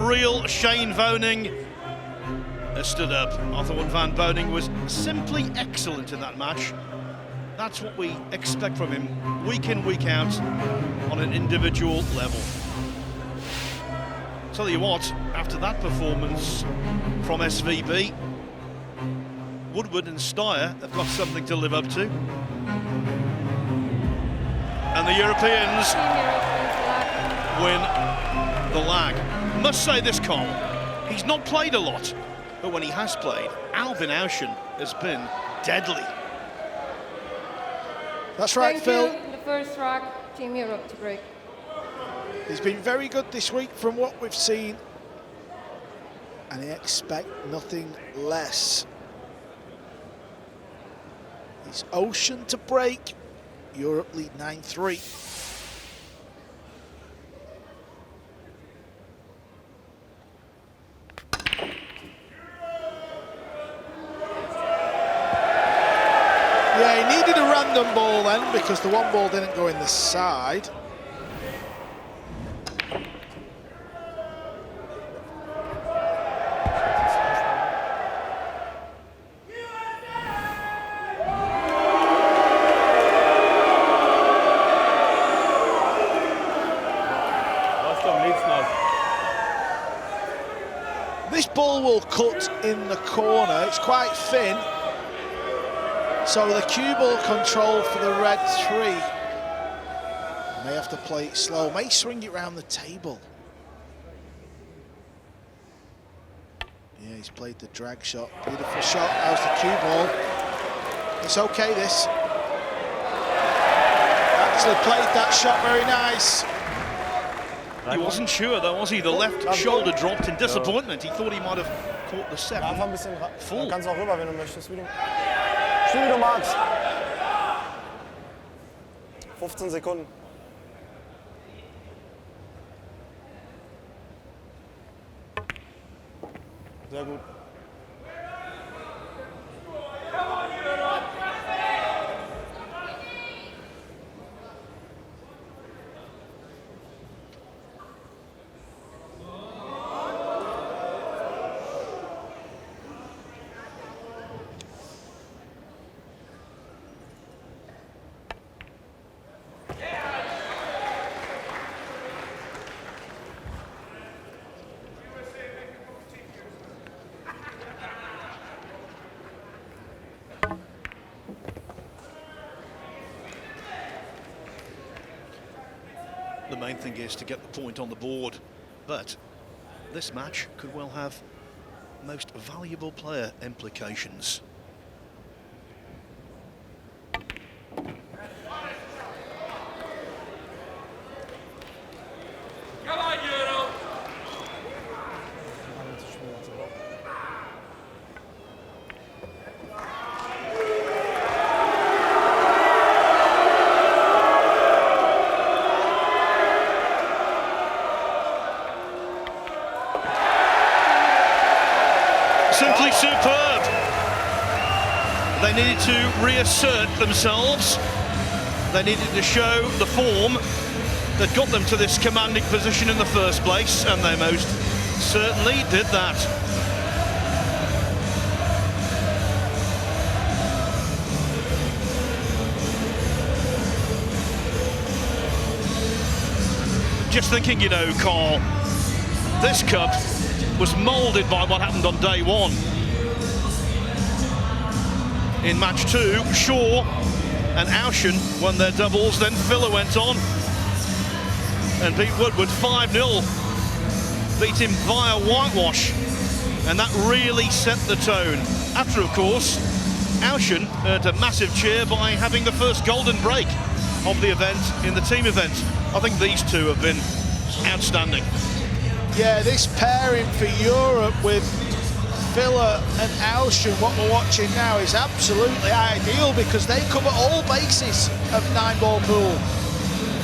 Real Shane Voning has stood up. Arthur van Boning was simply excellent in that match. That's what we expect from him, week in, week out, on an individual level. Tell you what, after that performance from SVB, Woodward and Styer have got something to live up to. And the Europeans win the lag. Must say this, Cole, he's not played a lot, but when he has played, Albin Ouschan has been deadly. That's right, Phil. The first rack, Team Europe to break. He's been very good this week from what we've seen, and I expect nothing less. It's Ouschan to break. Europe lead 9-3. Yeah, he needed a random ball then because the one ball didn't go in the side. This ball will cut in the corner. It's quite thin. So the cue ball control for the red three. May have to play it slow, may swing it round the table. Yeah, he's played the drag shot. Beautiful shot, how's the cue ball? It's okay, this. Actually played that shot very nice. He wasn't sure though, was he? The left shoulder dropped in disappointment. He thought he might have caught the seven. Full. Kannst auch rüber, wenn du möchtest. Spiel wie du magst. 15 Sekunden. Sehr gut. The main thing is to get the point on the board, but this match could well have most valuable player implications. Simply superb. They needed to reassert themselves. They needed to show the form that got them to this commanding position in the first place, and they most certainly did that. Just thinking, you know, Carl, this cup was moulded by what happened on day one. In match two, Shaw and Ouschan won their doubles, then Filler went on and beat Woodward 5-0. Beat him via whitewash, and that really set the tone. After, of course, Ouschan earned a massive cheer by having the first golden break of the event in the team event. I think these two have been outstanding. Yeah, this pairing for Europe with Filler and Ouschan, what we're watching now, is absolutely ideal because they cover all bases of 9-ball pool.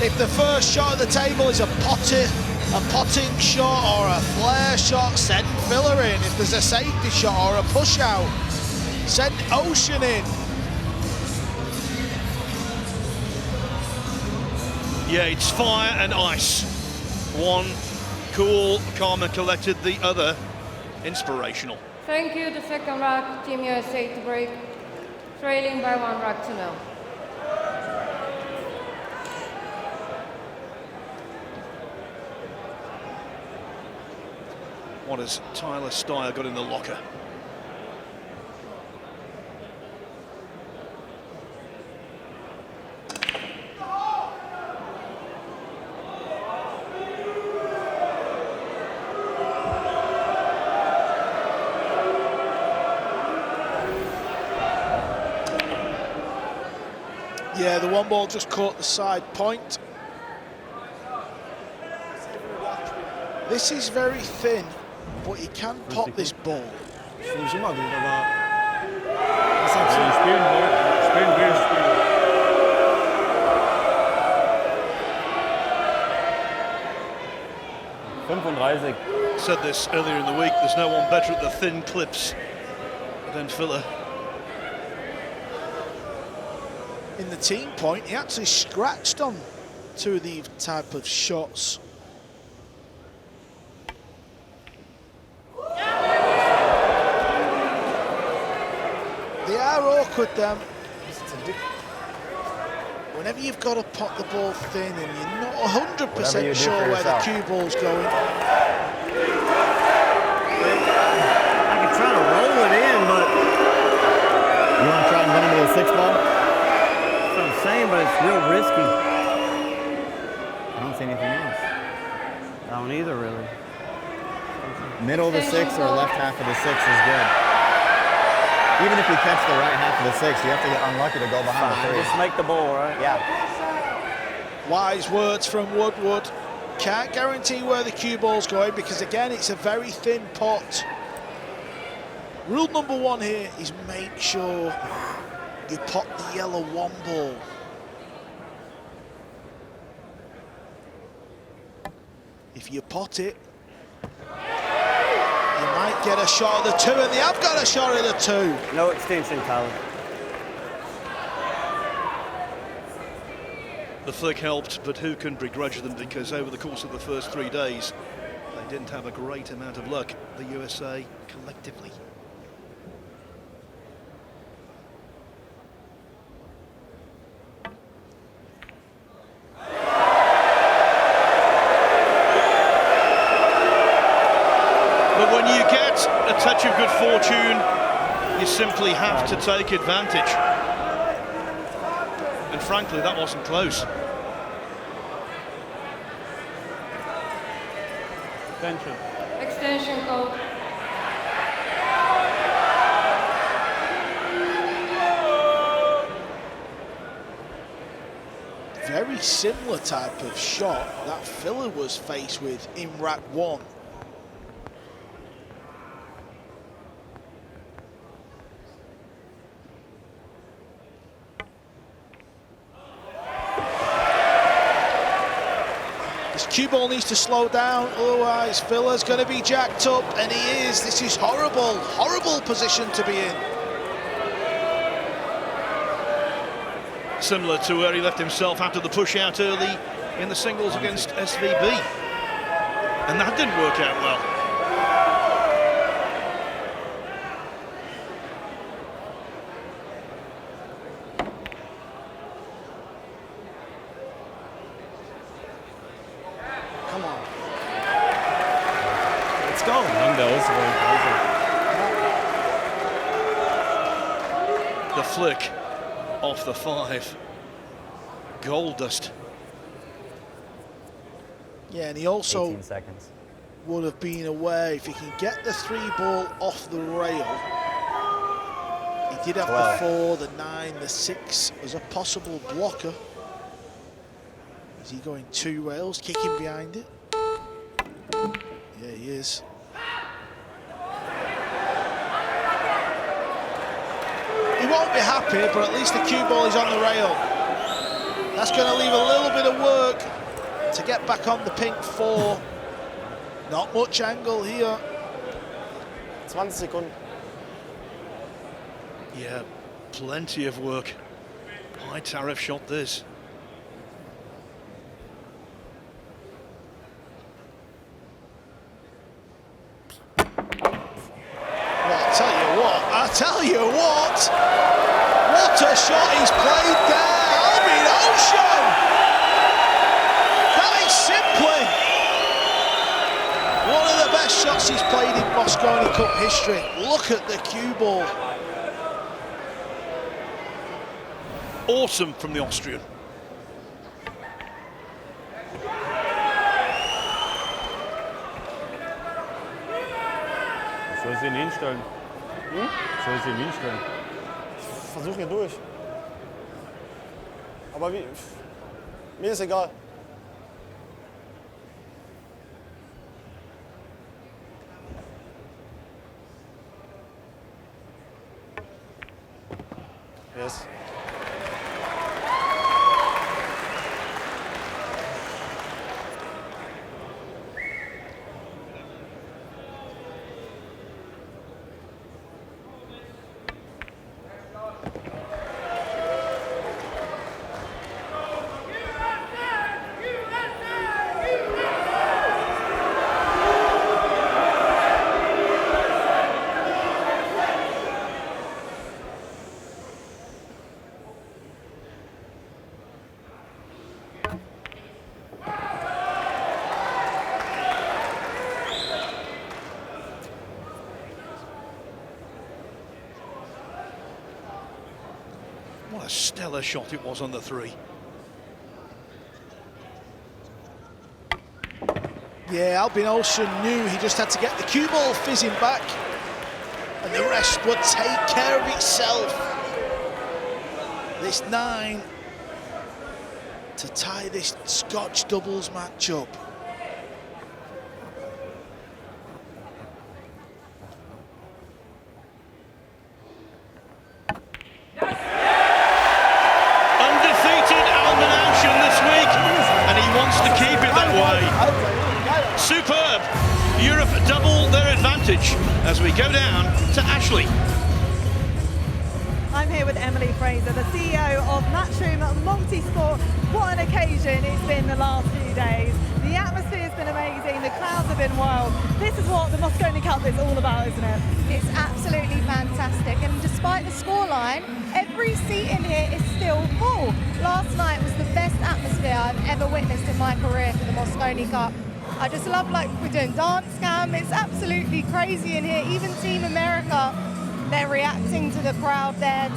If the first shot at the table is a potting shot or a flare shot, send Filler in. If there's a safety shot or a push out, send Ouschan in. Yeah, it's fire and ice. One cool, calm and collected, the other inspirational. Thank you, the second rack, Team USA to break. Trailing by 1 rack to 0. What has Tyler Styer got in the locker? Yeah, the one ball just caught the side point. This is very thin, but he can pop this ball. Sowieso maar doen, maar... Said this earlier in the week, there's no one better at the thin clips than Filler. In the team point, he actually scratched on 2 of these type of shots. They are awkward, them. Whenever you've got to pop the ball thin and you're not 100% sure where the cue ball's going. I could try to roll it in, but... You want to try and run into the 6 ball? That's what I'm saying, but it's real risky. I don't see anything else. I don't either, really. Middle of the 6 or left half of the 6 is good. Even if you catch the right half of the 6, you have to get unlucky to go behind the 3. Just make the ball, right? Yeah. Wise words from Woodward. Can't guarantee where the cue ball's going because, again, it's a very thin pot. Rule number 1 here is make sure you pot the yellow 1 ball. If you pot it, you might get a shot of the 2, and they have got a shot of the 2. No extension, Tyler. The flick helped, but who can begrudge them, because over the course of the first 3 days, they didn't have a great amount of luck, the USA collectively. But when you get a touch of good fortune, you simply have to take advantage. And frankly, that wasn't close. Extension code. Very similar type of shot that Filler was faced with in rack 1. This cue ball needs to slow down, otherwise Filler's going to be jacked up, and he is. This is horrible, horrible position to be in. Similar to where he left himself after the push out early in the singles against SVB. And that didn't work out well. Come on. Let's go. The flick off the 5. Gold dust. Yeah, and he also 18 seconds. would have been aware if he can get the 3 ball off the rail. He did have 12. the 4, the 9, the 6 as a possible blocker. Is he going 2 rails, kicking behind it? Yeah, he is. He won't be happy, but at least the cue ball is on the rail. That's going to leave a little bit of work to get back on the pink 4. Not much angle here. 20 Sekunden. Yeah, plenty of work. High tariff shot this. what? I tell you what a shot he's played there. Albin Ouschan. That is simply one of the best shots he's played in Mosconi Cup history. Look at the cue ball. Awesome from the Austrian. Soll sie ihn hinstellen? Soll sie ihn hinstellen? Versuch hier durch. Aber wie? Mir ist egal. Yes. What a stellar shot it was on the 3. Yeah, Albin Ouschan knew he just had to get the cue ball fizzing back and the rest would take care of itself. This 9 to tie this Scotch doubles match up. Undefeated Albin Ouschan this week, and he wants to keep it that way. Superb. Europe double their advantage as we go down to Ashley. I'm here with Emily Fraser, the CEO of Matchroom Multisport. What an occasion it's been the last few days. The atmosphere's been amazing, the crowds have been wild. This is what the Mosconi Cup is all about, isn't it? It's absolutely fantastic, and despite the scoreline, every seat in here is still full. Last night was the best atmosphere I've ever witnessed in my career for the Mosconi Cup. I just love, like, we're doing dance cam, it's absolutely crazy in here. Even Team America, they're reacting to the crowd there.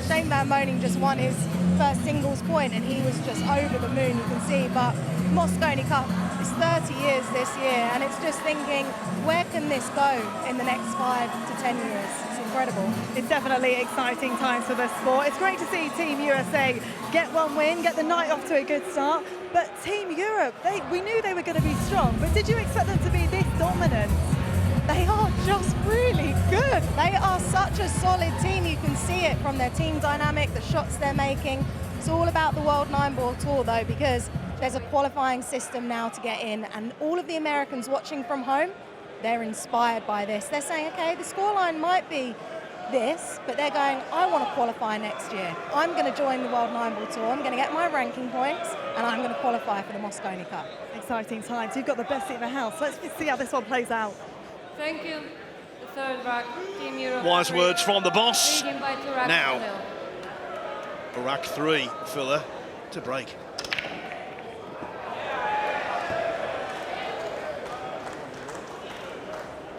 Shane Van Moning just won his first singles point and he was just over the moon, you can see. But Mosconi Cup is 30 years this year, and it's just thinking, where can this go in the next 5 to 10 years? It's incredible. It's definitely exciting times for the sport. It's great to see Team USA get one win, get the night off to a good start. But Team Europe, we knew they were going to be strong, but did you expect them to be this dominant? They are just really good. They are such a solid team. You can see it from their team dynamic, the shots they're making. It's all about the World 9-Ball Tour though, because there's a qualifying system now to get in, and all of the Americans watching from home, they're inspired by this. They're saying, okay, the scoreline might be this, but they're going, I want to qualify next year. I'm going to join the World 9-Ball Tour. I'm going to get my ranking points, and I'm going to qualify for the Mosconi Cup. Exciting times. You've got the best seat in the house. Let's see how this one plays out. Thank you. The third rack, Team Europe. Wise words from the boss. Leading by 2 racks Now. to 0. Rack 3, filler to break.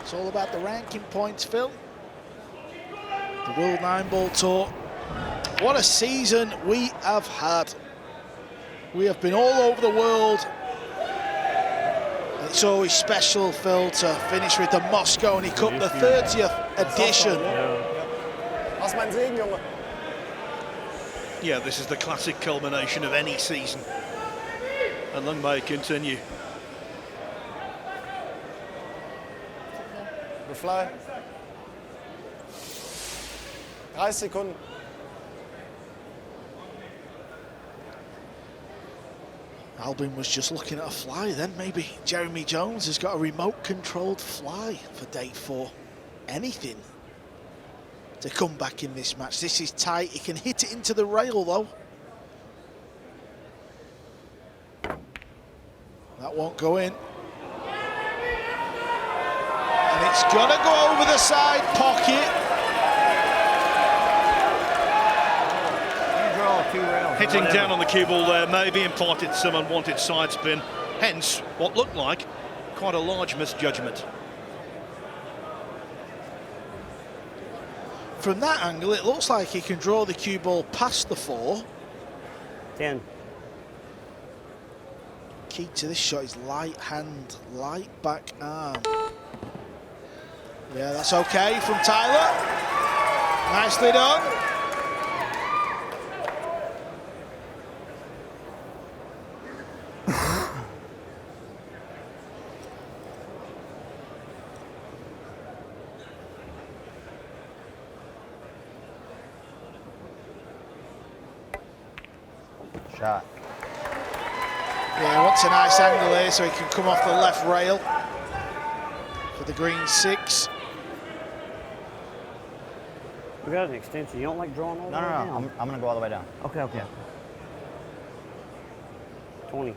It's all about the ranking points, Phil. The World 9-Ball Tour. What a season we have had. We have been all over the world. It's always special, Phil, to finish with the Mosconi Cup, the 30th edition. Hast meinen Segen, Junge. Yeah, this is the classic culmination of any season. And long may it continue. The fly. 30 Sekunden. Albin was just looking at a fly then. Maybe Jeremy Jones has got a remote-controlled fly for day 4. Anything to come back in this match. This is tight. He can hit it into the rail, though. That won't go in. And it's gonna go over the side pocket. Hitting whatever. down on the cue ball there maybe imparted some unwanted side spin, hence what looked like quite a large misjudgment. From that angle, it looks like he can draw the cue ball past the 4. 10. Key to this shot is light hand, light back arm. Yeah, that's okay from Tyler. Nicely done. Shot. Yeah, wants a nice angle here so he can come off the left rail for the green 6. We got an extension. You don't like drawing all the way No. down? I'm going to go all the way down. Okay. Yeah. 20.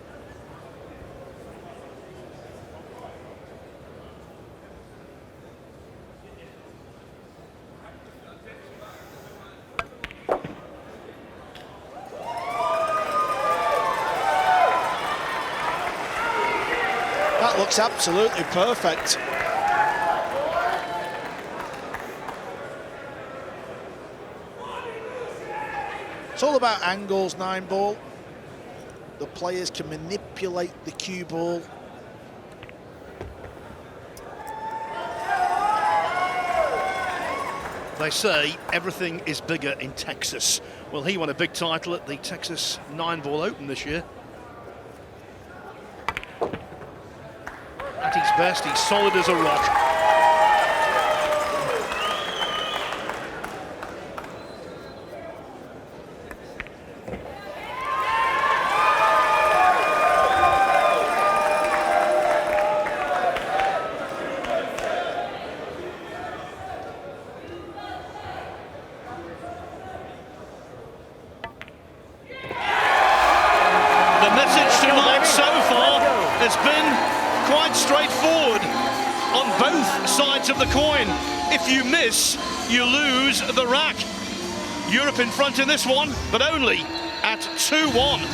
That looks absolutely perfect. It's all about angles, 9 ball. The players can manipulate the cue ball. They say everything is bigger in Texas. Well, he won a big title at the Texas 9-ball Open this year. At his best, he's solid as a rock. The message tonight so far has been quite straightforward on both sides of the coin. If you miss, you lose the rack. Europe in front in this one, but only at 2-1.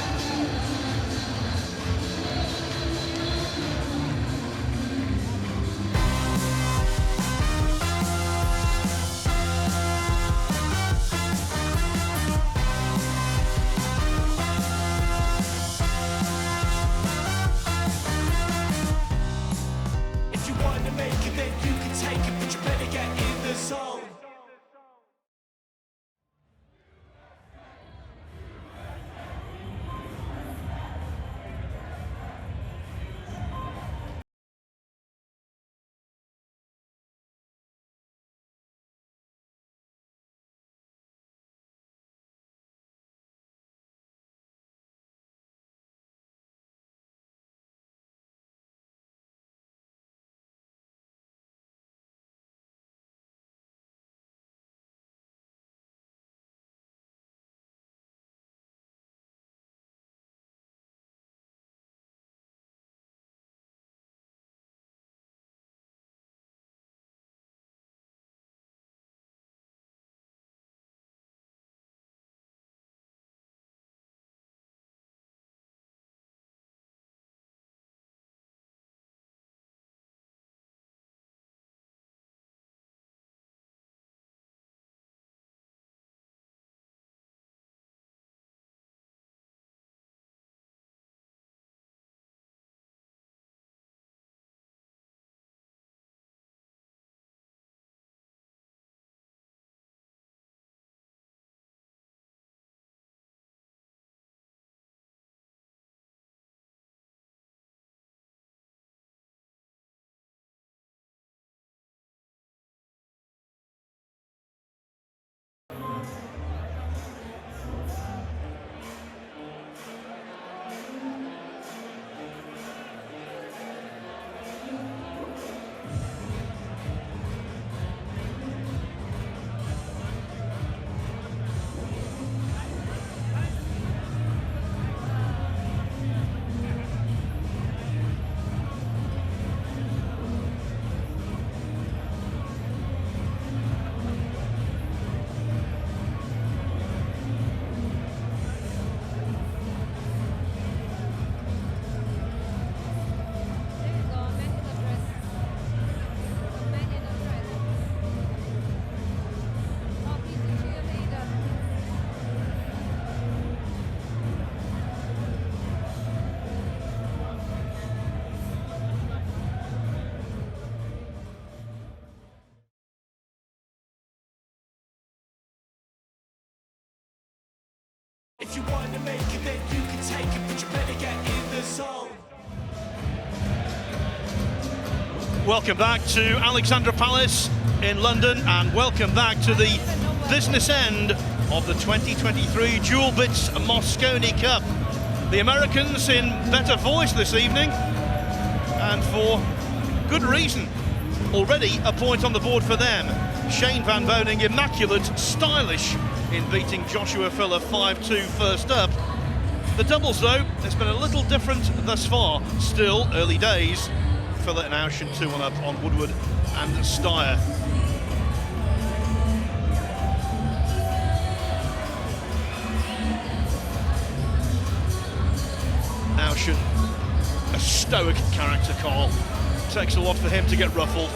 If you want to make it, then you can take it, but you better get in the zone. Welcome back to Alexandra Palace in London, and welcome back to the business end of the 2023 Jewel Bits Mosconi Cup. The Americans in better voice this evening, and for good reason. Already a point on the board for them. Shane Van Boning, immaculate, stylish in beating Joshua Filler 5-2 first up. The doubles though, it's been a little different thus far. Still early days. Filler and Ouschan 2-1 up on Woodward and Styer. Ouschan, a stoic character, Carl. Takes a lot for him to get ruffled.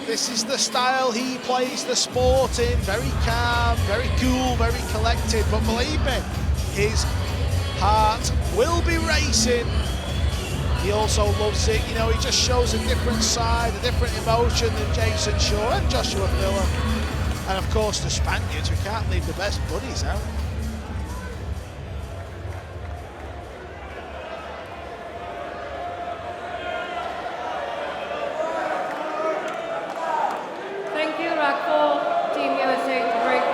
This is the style he plays the sport in. Very calm, very cool, very collected. But believe me, his heart will be racing. He also loves it. You know, he just shows a different side, a different emotion than Jason Shaw and Joshua Filler. And of course, the Spaniards, we can't leave the best buddies out. Thank you, Rack 4, Team USA to break.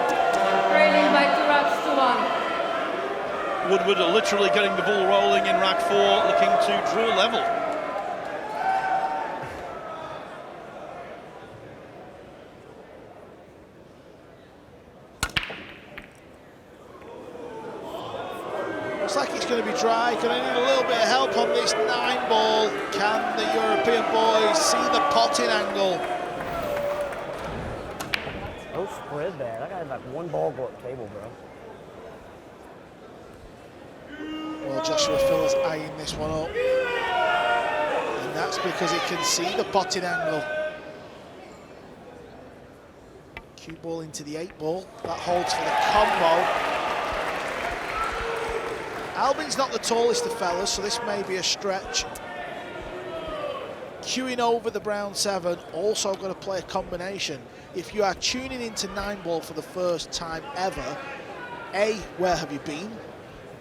Trailing by 2 racks to 1. Woodward are literally getting the ball rolling in rack 4, looking to draw level. Looks like it's going to be dry. Going to need a little bit of help on this 9-ball. Can the European boys see the potting angle? No spread bad. I got like one ball go up table, bro. Well, Joshua Filler's eyeing this one up. And that's because he can see the potting angle. Cue ball into the 8-ball. That holds for the combo. Albin's not the tallest of fellas, so this may be a stretch. Queuing over the brown 7, also going to play a combination. If you are tuning into 9-ball for the first time ever, A, where have you been?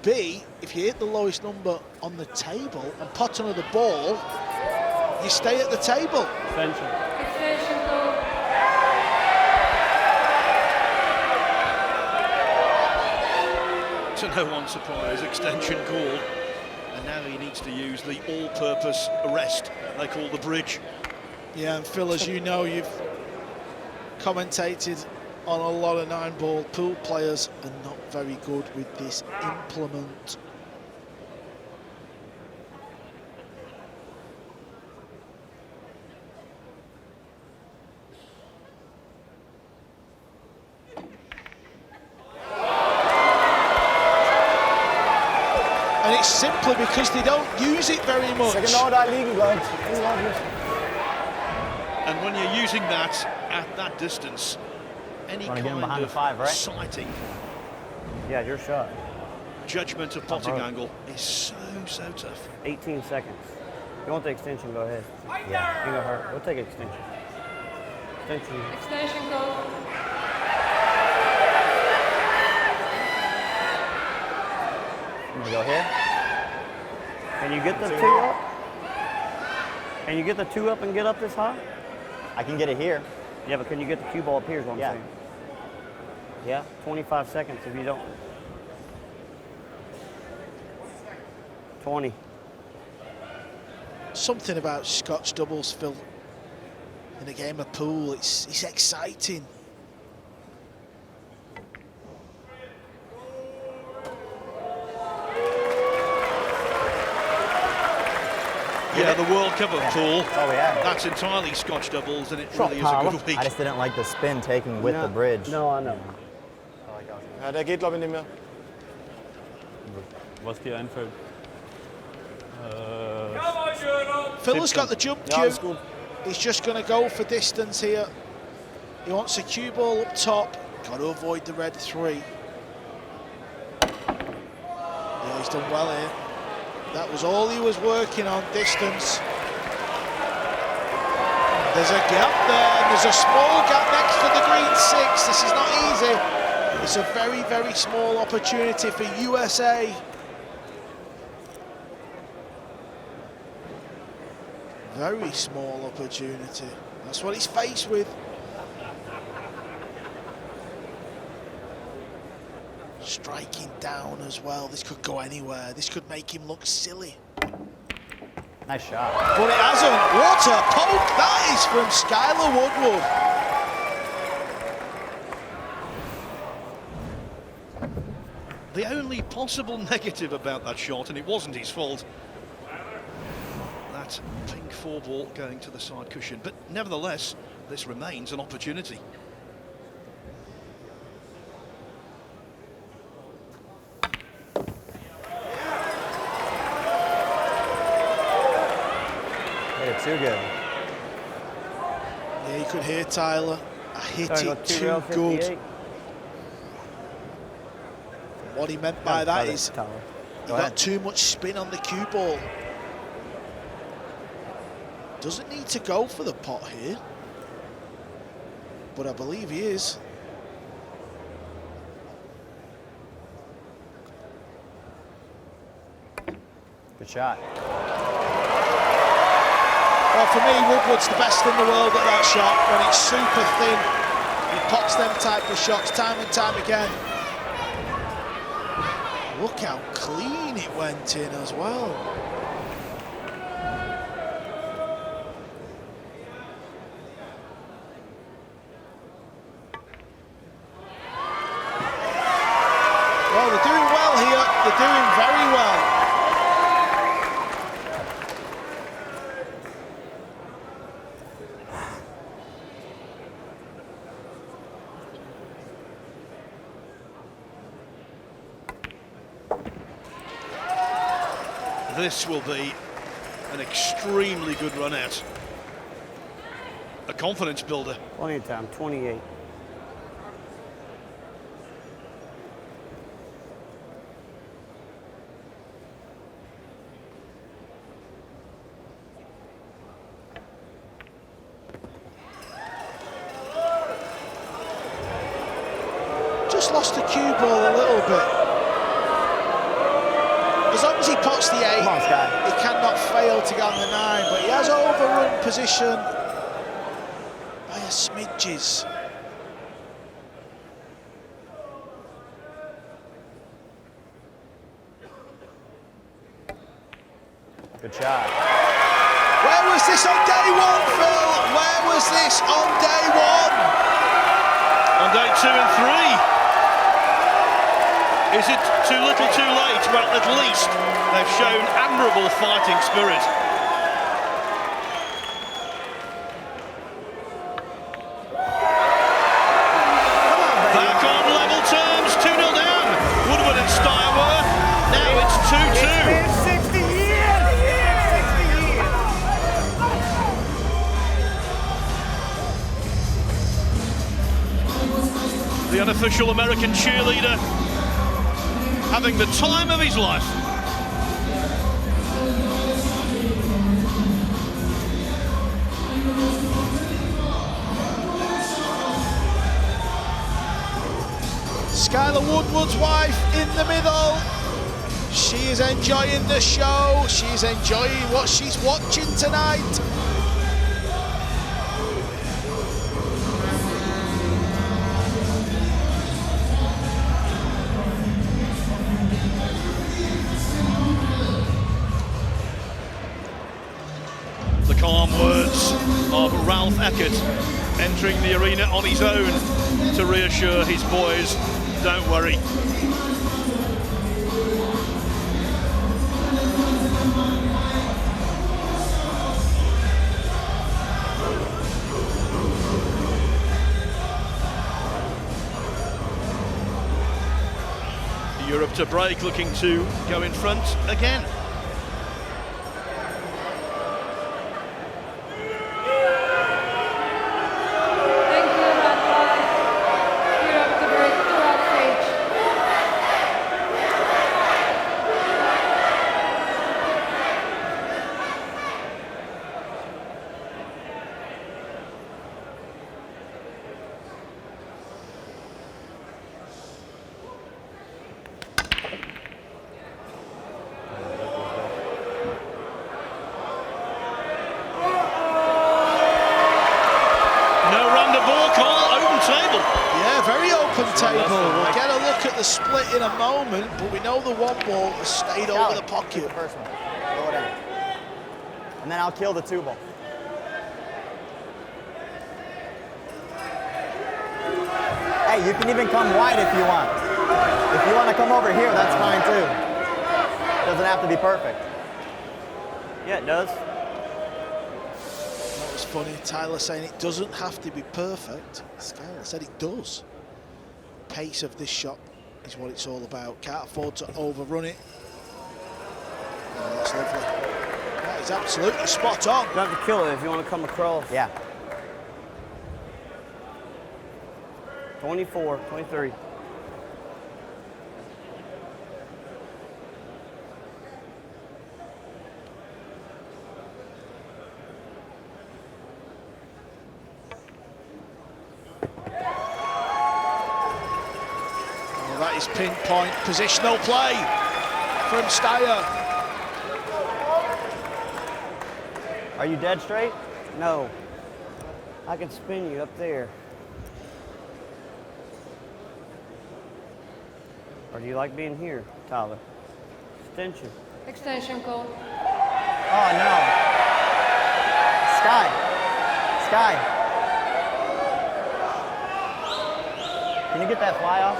B, if you hit the lowest number on the table and pot another ball, you stay at the table. Extension call. To no one's surprise, extension called. And now he needs to use the all-purpose arrest they call the bridge. Yeah, and Phil, as you know, you've commentated on a lot of 9-ball. Pool players are not very good with this implement. And it's simply because they don't use it very much. And when you're using that at that distance, any kind behind of the 5, right? sighting, Yeah, your shot. judgment of potting angle is so tough. 18 seconds. If you want the extension, go ahead. Yeah. Ain't gonna hurt. We'll take extension. Extension. Extension call. I'm gonna go here. Can you get the 2 up? Can you get the 2 up and get up this high? I can get it here. Yeah, but can you get the cue ball up here is what I'm saying. Yeah, 25 seconds if you don't. 20. Something about Scotch doubles, Phil, in a game of pool, it's exciting. Yeah, the World Cup of pool. Oh, yeah. That's entirely Scotch doubles, and it really is a good week. I just didn't like the spin taking with the bridge. No, I know. Ja, der geht, glaube ich, nicht mehr. Was dir einfällt. Phil's got the jump Ja, cue. alles gut. He's just going to go for distance here. He wants a cue ball up top. Got to avoid the red 3. Yeah, he's done well here. That was all he was working on, distance. There's a gap there, and there's a small gap next to the green 6. This is not easy. It's a very, very small opportunity for USA. Very small opportunity. That's what he's faced with. Striking down as well. This could go anywhere. This could make him look silly. Nice shot. But it hasn't. What a poke that is from Skyler Woodward. The only possible negative about that shot, and it wasn't his fault, that pink 4-ball going to the side cushion. But nevertheless, this remains an opportunity. Too good. Yeah, you could hear Tyler. I hit it too good. What he meant by that is he got too much spin on the cue ball. Doesn't need to go for the pot here, but I believe he is. Good shot. Well, for me, Woodward's the best in the world at that shot. When it's super thin, he pots them type of shots time and time again. Look how clean it went in as well. Well, they're doing well here. They're doing very well. This will be an extremely good run out. A confidence builder. Plenty of time, 28. Just lost the cue ball a little bit. As long as he pots the 8, on, Sky. he cannot fail to get on the 9, but he has overrun position by a smidges. Good shot. Where was this on day 1, Phil? Where was this on day 1? On day 2 and 3. Is it too little, too late? Well, at least they've shown admirable fighting spirit. Back on level terms, 2-0 down. Woodward and Styer were. Now it's 2-2. It's been 60 years! 60 years! The unofficial American cheerleader having the time of his life. Skyler Woodward's wife in the middle. She is enjoying the show. She's enjoying what she's watching tonight. Calm words of Ralph Eckert entering the arena on his own to reassure his boys, don't worry. Europe to break, looking to go in front again. the ball, Carl. Open table. Yeah, very open table. We'll get a look at the split in a moment, but we know the one ball has stayed over the pocket. The first one. Throw it in. And then I'll kill the 2 ball. Hey, you can even come wide if you want. If you want to come over here, that's fine too. Doesn't have to be perfect. Yeah, it does. That was funny. Tyler saying it doesn't have to be perfect. Skyler said it does. Pace of this shot is what it's all about. Can't afford to overrun it. Oh, that's lovely. That is absolutely spot on. You have to kill it if you want to come across. Yeah. 24, 23. Well, that is pinpoint positional play from Styer. Are you dead straight? No. I can spin you up there. Or do you like being here, Tyler? Extension. Extension call. Oh no. Sky. Can you get that fly off?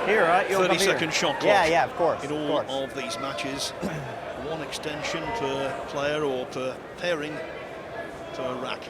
Here, right? You'll come 30-second here. shot clock. Yeah, of course. In all of these matches, one extension per player or per pairing per rack.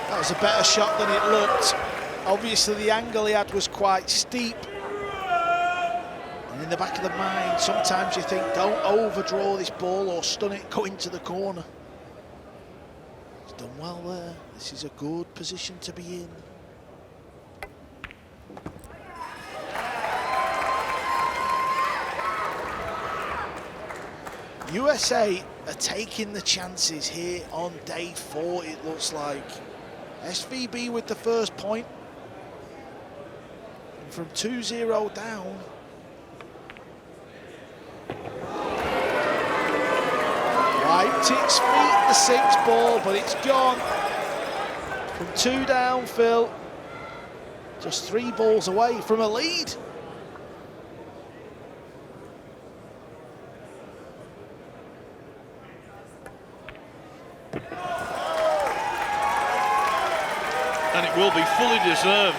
That was a better shot than it looked. Obviously the angle he had was quite steep. And in the back of the mind, sometimes you think, don't overdraw this ball or stun it, go into the corner. He's done well there. This is a good position to be in. USA are taking the chances here on day 4, it looks like. SVB with the first point. And from 2-0 down. Wiped its feet, the 6th ball, but it's gone. From 2 down, Phil. Just 3 balls away from a lead. And it will be fully deserved.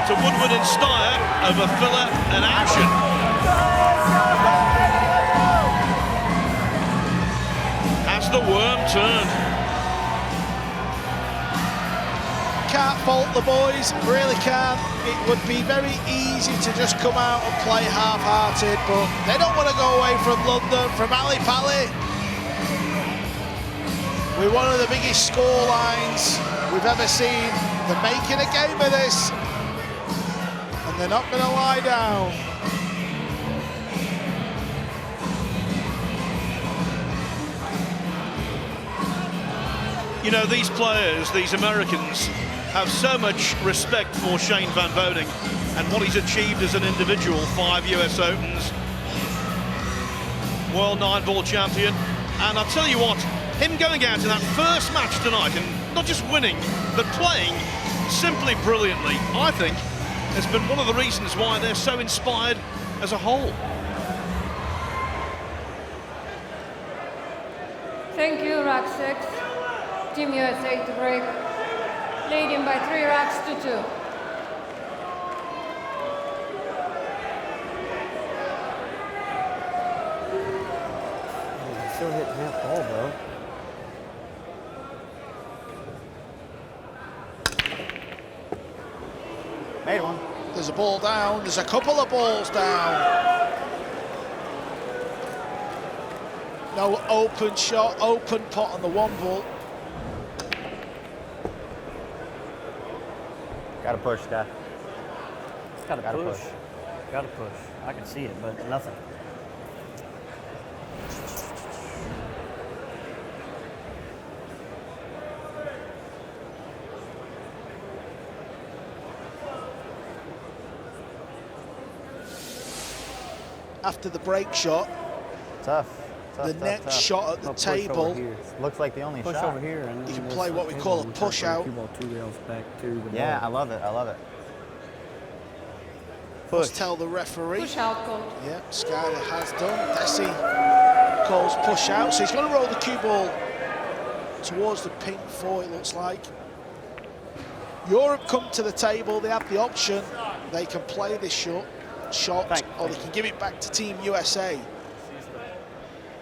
To Woodward and Styer over Filler and Ouschan. Has the worm turned? Can't fault the boys, really can't. It would be very easy to just come out and play half-hearted, but they don't want to go away from London, from Ali Pali. With one of the biggest score lines we've ever seen. They're making a game of this. And they're not going to lie down. You know, these players, these Americans, have so much respect for Shane Van Boding and what he's achieved as an individual. 5 US Opens, World 9-ball champion. And I'll tell you what, him going out in that first match tonight and not just winning, but playing simply brilliantly, I think, has been one of the reasons why they're so inspired as a whole. Thank you, rack 6. Team USA to break, leading by 3 racks to 2. Still hitting half ball, bro. Made one. There's a ball down. There's a couple of balls down. No open shot, open pot on the 1 ball. Gotta push, guy. Gotta Gotta push. push. Gotta push. I can see it, but nothing. After the break shot, Tough. the next shot at the table, Looks like the only Push shot. over here, and you then can this play what we call a table, push out. Cue ball 2 rails back to the Yeah, I ball. love it. I love it. let's Push. tell the referee. Push out, coach. Yeah, Skyler has done. Desi calls push out, so he's going to roll the cue ball towards the pink 4, it looks like. Europe come to the table, they have the option. They can play this shot, or they can give it back to Team USA.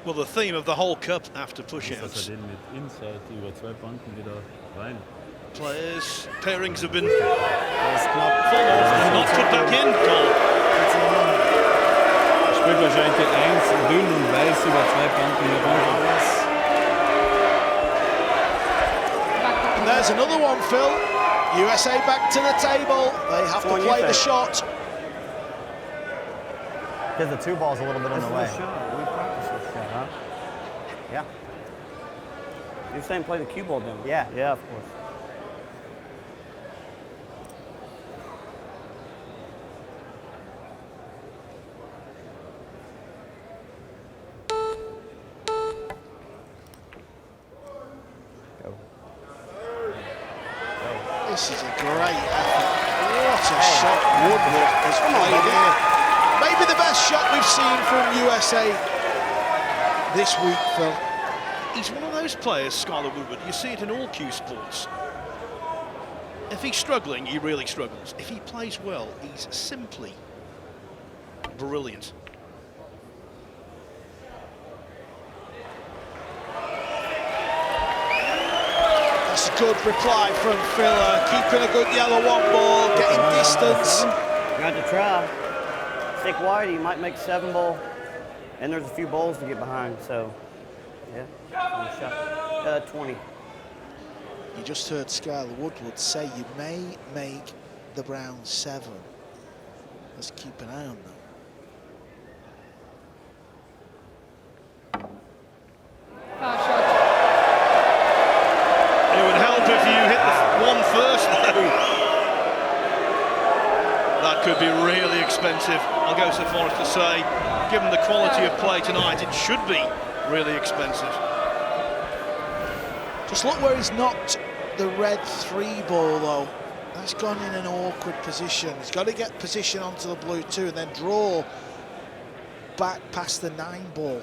Well, the theme of the whole cup after push-outs. Den mit Inside über 2 Banken wieder rein. Players, pairings have been Das ist knapp. not put back in. Goal. Spielt wahrscheinlich die 1 dünn und weiß über 2 Banken herum. And there's another one, Phil. USA back to the table. They have to play the shot. Because the 2 ball's a little bit in the way. Shot. We practice this shot, huh? Yeah. You're saying play the cue ball down? Yeah. Yeah, of course. This is a great effort. What a shot Woodward has played here. Maybe the best shot we've seen from USA this week, Phil. He's one of those players, Skyler Woodward, you see it in all cue sports. If he's struggling, he really struggles. If he plays well, he's simply brilliant. That's a good reply from Phil. Keeping a good yellow 1 ball, getting distance. You got to try. Stick wide, you might make 7 ball. And there's a few balls to get behind, so yeah. Shot. 20. You just heard Skyler Woodward say you may make the brown 7. Let's keep an eye on that. Foul shot. It would help if you hit the 1 first, though. That could be really expensive. I'll go so far as to say, given the quality of play tonight, it should be really expensive. Just look where he's knocked the red 3 ball, though. That's gone in an awkward position. He's got to get position onto the blue 2 and then draw back past the 9 ball.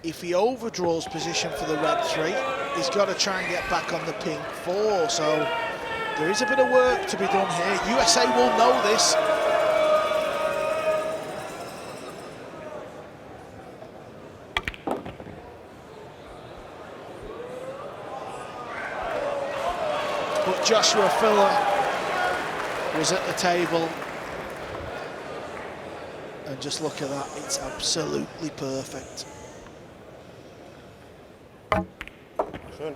If he overdraws position for the red 3, he's got to try and get back on the pink 4. So there is a bit of work to be done here. USA will know this. But Joshua Filler was at the table. And just look at that, it's absolutely perfect. Schön.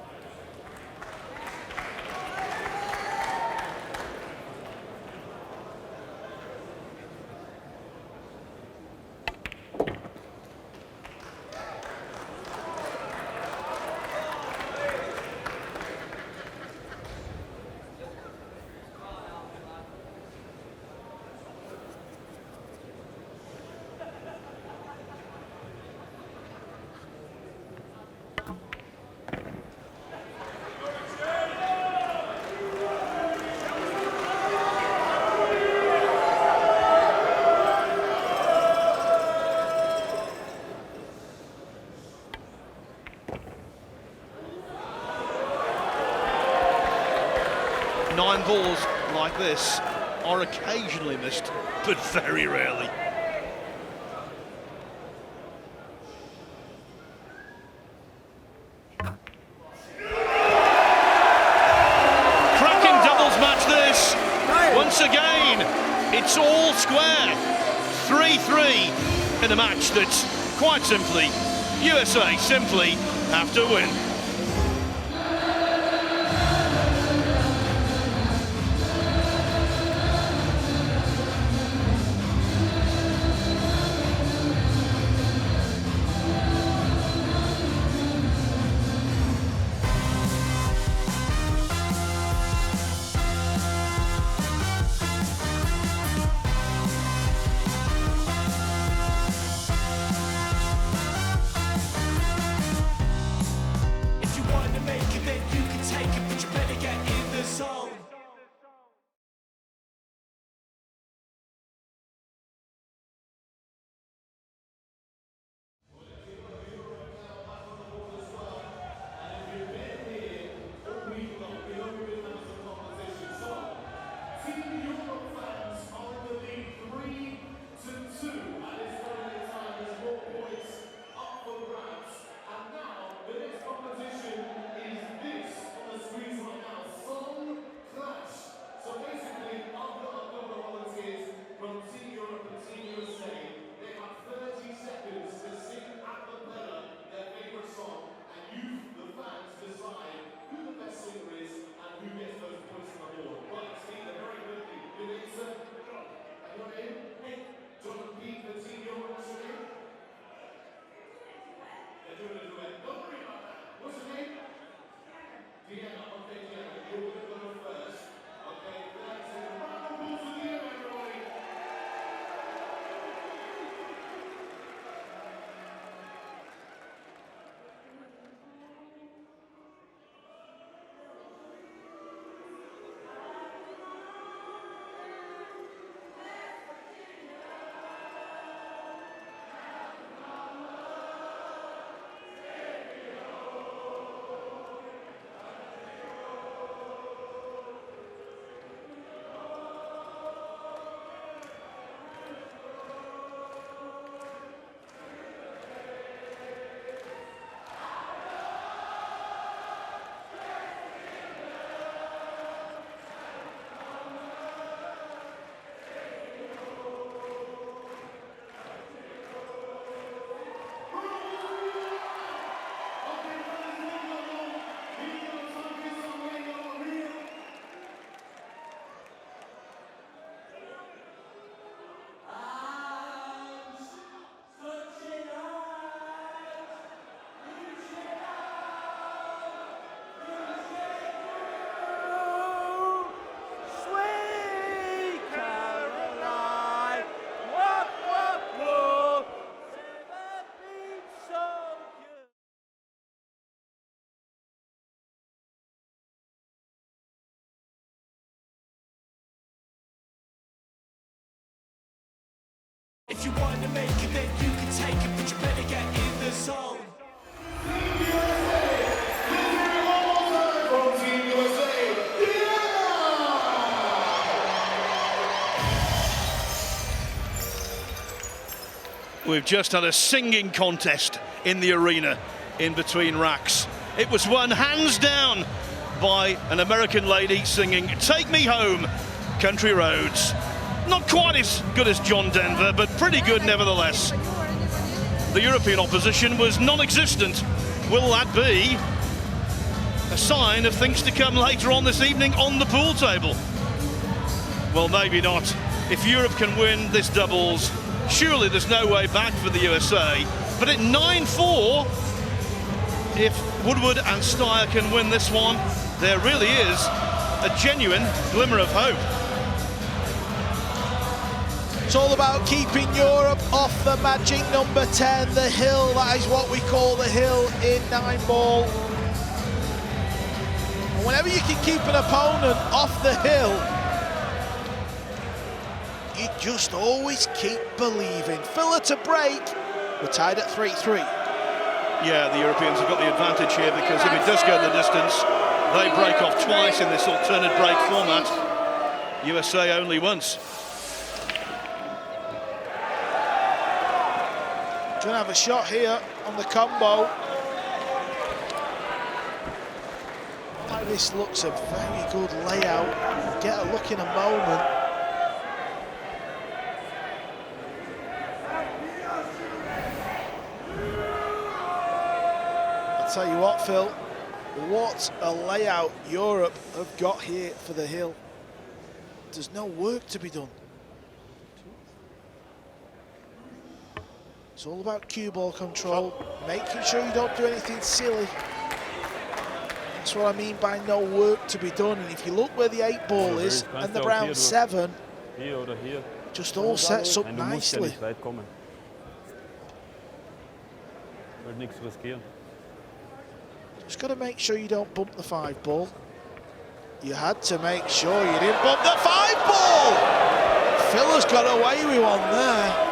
9 balls like this are occasionally missed, but very rarely. Cracking doubles match this. Once again, it's all square. 3-3 in a match that's quite simply, USA simply have to win. If you want to make it, then you can take it, but you better get in the zone. We've just had a singing contest in the arena in between racks. It was won hands down by an American lady singing "Take Me Home, Country Roads." Not quite as good as John Denver, but pretty good nevertheless. The European opposition was non-existent. Will that be a sign of things to come later on this evening on the pool table? Well, maybe not. If Europe can win this doubles, surely there's no way back for the USA. But at 9-4, if Woodward and Styer can win this one, there really is a genuine glimmer of hope. It's all about keeping Europe off the magic number 10, the hill. That is what we call the hill in 9-ball. And whenever you can keep an opponent off the hill, you just always keep believing. Filler to break. We're tied at 3-3. Yeah, the Europeans have got the advantage here because if it does go the distance, They break off twice in this alternate break format. USA only once. Gonna have a shot here on the combo. This looks a very good layout. We'll get a look in a moment. I'll tell you what, Phil, what a layout Europe have got here for the hill. There's no work to be done. It's all about cue ball control, making sure you don't do anything silly. That's what I mean by no work to be done. And if you look where the 8 ball is and the brown 7, just all sets up nicely. Just got to make sure you don't bump the 5 ball. You had to make sure you didn't bump the 5 ball. Phil has got away with one there.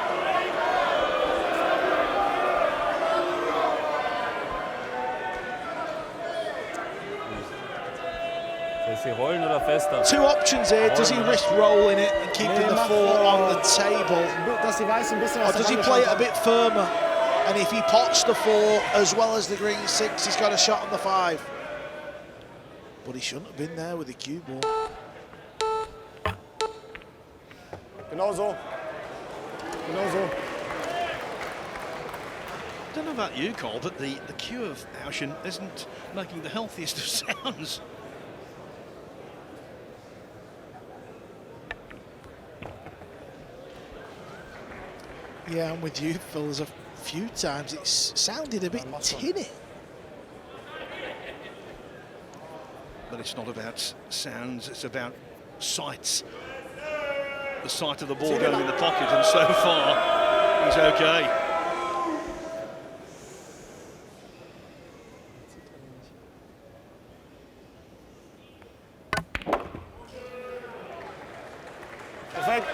Two options here. Does he risk rolling it and keeping the 4 on the table? Or does he play it a bit firmer? And if he pots the 4 as well as the green 6, he's got a shot on the 5. But he shouldn't have been there with the cue ball. Genau so. I don't know about you, Cole, but the cue of Ouschan isn't making the healthiest of sounds. Yeah, I'm with you, Phil. There's a few times it's sounded a bit tinny. But it's not about sounds, it's about sights. The sight of the ball going in the pocket, and so far, he's okay. Perfekt.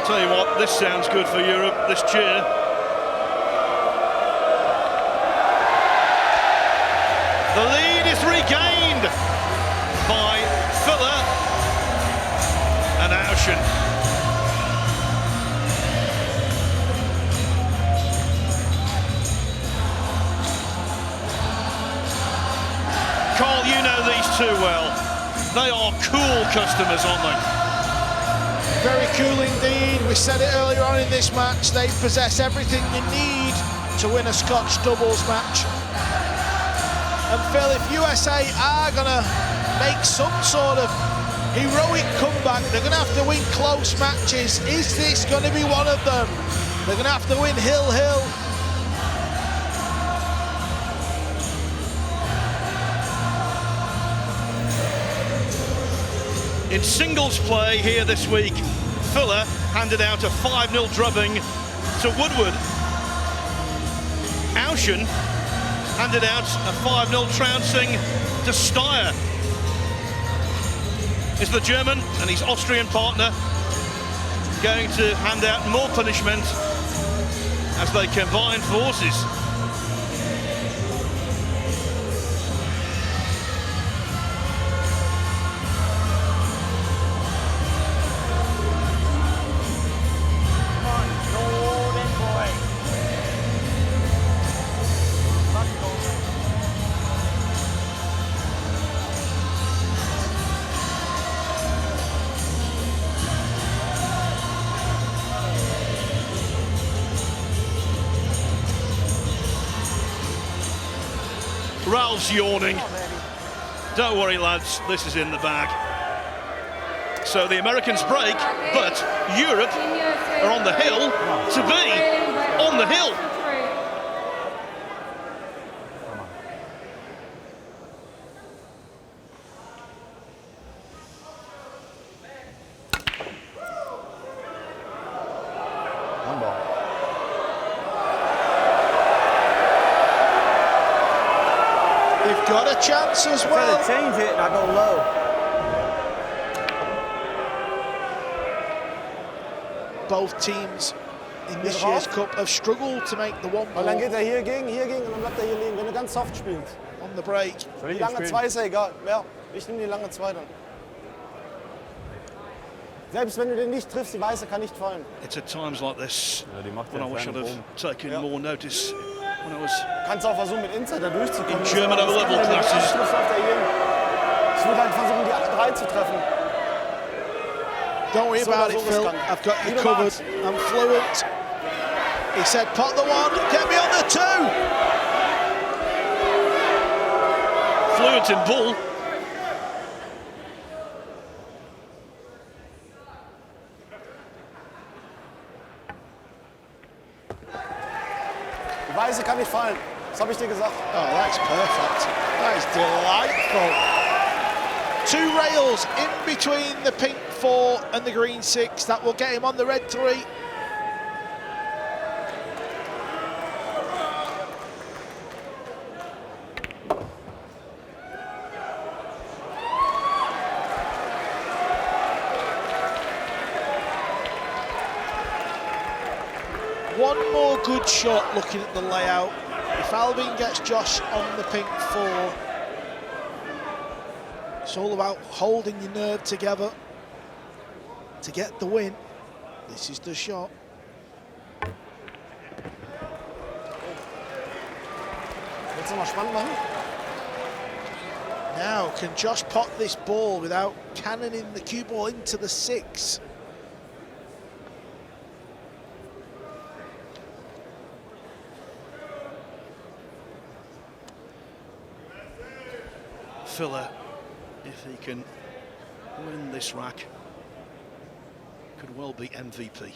Tell you what, this sounds good for Europe, this cheer. The lead is regained by Fuller and Ouschan. Carl, you know these two well. They are cool customers, aren't they? Very cool indeed. We said it earlier on in this match. They possess everything you need to win a Scotch doubles match. And Phil, if USA are going to make some sort of heroic comeback, they're going to have to win close matches. Is this going to be one of them? They're going to have to win hill-hill. In singles play here this week, Fuller handed out a 5-0 drubbing to Woodward. Ouschan handed out a 5-0 trouncing to Styer. Is the German and his Austrian partner going to hand out more punishment as they combine forces? Ralph's yawning. Don't worry, lads, this is in the bag. So the Americans break, but Europe are on the hill to be on the hill. One ball. They've got a chance as I well. try to change it and I go low. Both teams in this year's Cup have struggled to make the one Weil dann ball geht er hier gegen und dann bleibt er hier liegen, wenn du ganz soft spielst. on the break. Die lange 2 ist ja egal. Ja, ich nehme die lange 2 dann. Selbst wenn du den nicht triffst, die Weiße kann nicht fallen. It's at times like this Ja, die macht when ja I wish einen I'd kleinen have Bogen. taken more notice when I was. Kannst auch versuchen, mit Inside da durchzukommen. In German Das kann O-Level man, wenn du classes. nicht triffst, läuft er hier. Ich würde halt versuchen, die alle 3 zu treffen. Don't worry So about or it, so Phil. riskant. I've got you Wie du covered. magst. I'm fluent. He said, pot the 1, get me on the 2. Fluent in ball. Die Weiße kann nicht fallen. Das habe ich dir gesagt. Oh, that's perfect. That is delightful. 2 rails in between the pink 4 and the green 6. That will get him on the red 3. One more good shot looking at the layout. If Albin gets Josh on the pink 4, it's all about holding your nerve together to get the win. This is the shot. Willst du mal spannend machen? Now, can Josh pot this ball without cannoning the cue ball into the 6? Filler, if he can win this rack, could well be MVP.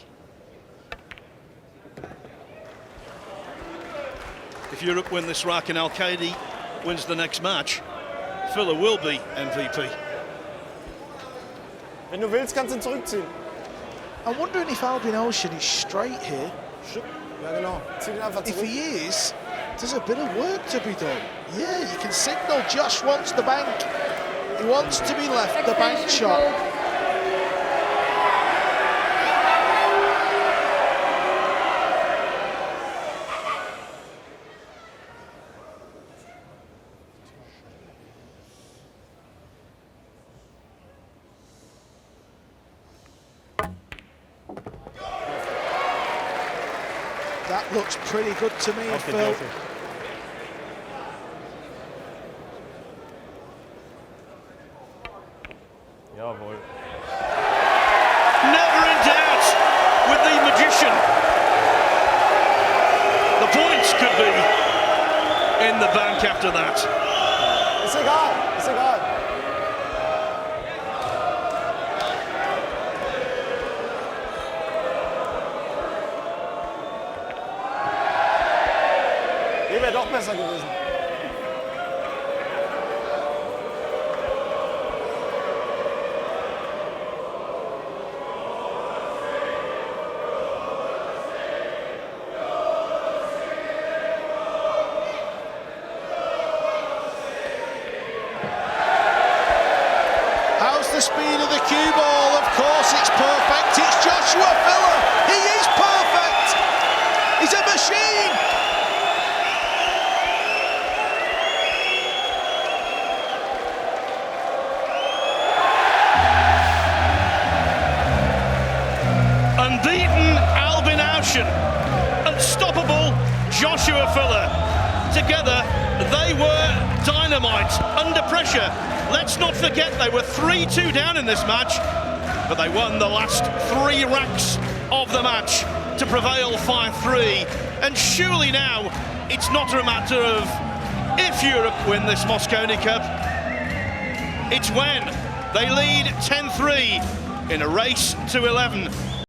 If Europe win this rack and Al-Qaedi wins the next match, Filler will be MVP. Wenn du willst, kannst du ihn zurückziehen. I'm wondering if Albin Ouschan is straight here. Ja, genau. Zieh ihn einfach If zurück. he is, there's a bit of work to be done. Yeah, you can signal Josh wants the bank. He wants to be left the bank Extension shot. ball. That looks pretty good to me, Auf den Phil. Joker. Jawohl. Never in doubt with the magician. The points could be in the bank after that. Ist egal, ist egal. Hier wäre doch besser gewesen. How's the speed of the cue ball? Of course it's perfect. It's Joshua Filler. He is perfect. He's a machine. Unbeaten Albin Ouschan, unstoppable Joshua Filler. Together, they were dynamite under pressure. Let's not forget they were 3-2 down in this match, but they won the last 3 racks of the match to prevail 5-3. And surely now, it's not a matter of if Europe win this Mosconi Cup, it's when they lead 10-3 in a race to 11.